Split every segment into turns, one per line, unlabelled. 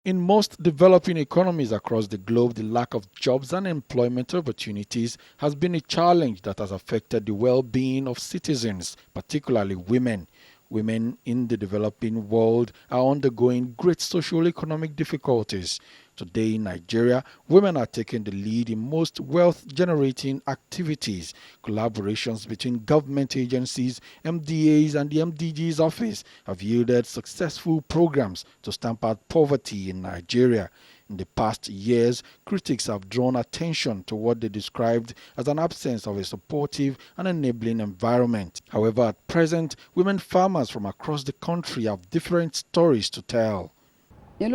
In most developing economies across the globe, the lack of jobs and employment opportunities has been a challenge that has affected the well-being of citizens, particularly women. Women in the developing world are undergoing great socio-economic difficulties. Today in Nigeria, women are taking the lead in most wealth-generating activities. Collaborations between government agencies, MDAs, and the MDG's office have yielded successful programs to stamp out poverty in Nigeria. In the past years, critics have drawn attention to what they described as an absence of a supportive and enabling environment. However, at present, women farmers from across the country have different stories to tell.
Our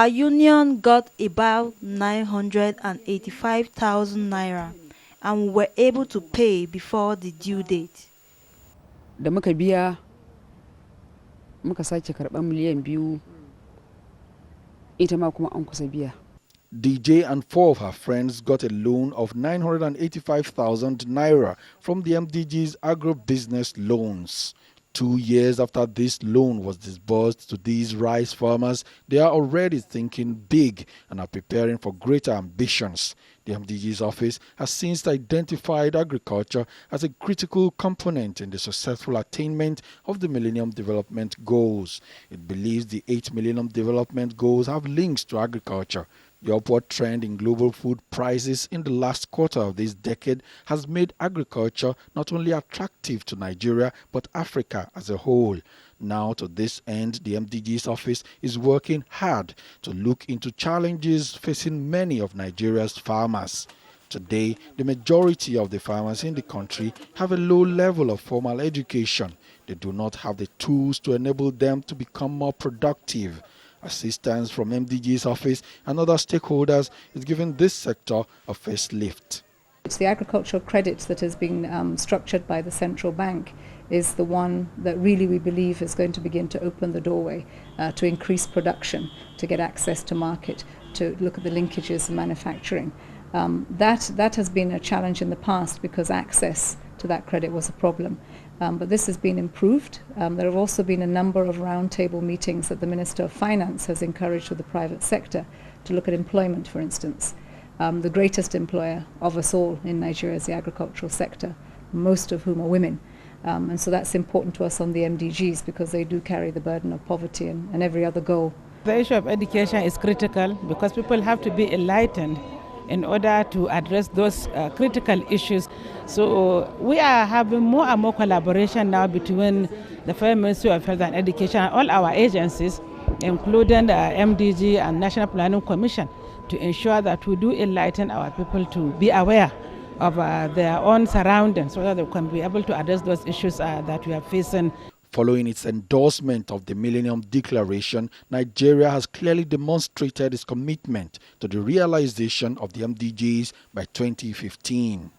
union got about 985,000 naira and we were able to pay before the due date.
DJ and four of her friends got a loan of 985,000 naira from the MDG's agro-business loans. 2 years after this loan was disbursed to these rice farmers, they are already thinking big and are preparing for greater ambitions. The MDG's office has since identified agriculture as a critical component in the successful attainment of the Millennium Development Goals. It believes the 8 Millennium Development Goals have links to agriculture. The upward trend in global food prices in the last quarter of this decade has made agriculture not only attractive to Nigeria but Africa as a whole. Now, to this end, the MDG's office is working hard to look into challenges facing many of Nigeria's farmers. Today, the majority of the farmers in the country have a low level of formal education. They do not have the tools to enable them to become more productive. Assistance from MDG's office and other stakeholders is giving this sector a facelift.
It's the agricultural credit that has been structured by the central bank is the one that really we believe is going to begin to open the doorway to increase production, to get access to market, to look at the linkages in manufacturing. That has been a challenge in the past because access to that credit was a problem. But this has been improved. There have also been a number of roundtable meetings that the Minister of Finance has encouraged with the private sector to look at employment, for instance. The greatest employer of us all in Nigeria is the agricultural sector, most of whom are women. And so that's important to us on the MDGs because they do carry the burden of poverty and every other goal.
The issue of education is critical because people have to be enlightened in order to address those critical issues. So we are having more and more collaboration now between the Federal Ministry of Health and Education and all our agencies, including the MDG and National Planning Commission, to ensure that we do enlighten our people to be aware of their own surroundings so that they can be able to address those issues that we are facing.
Following its endorsement of the Millennium Declaration, Nigeria has clearly demonstrated its commitment to the realization of the MDGs by 2015.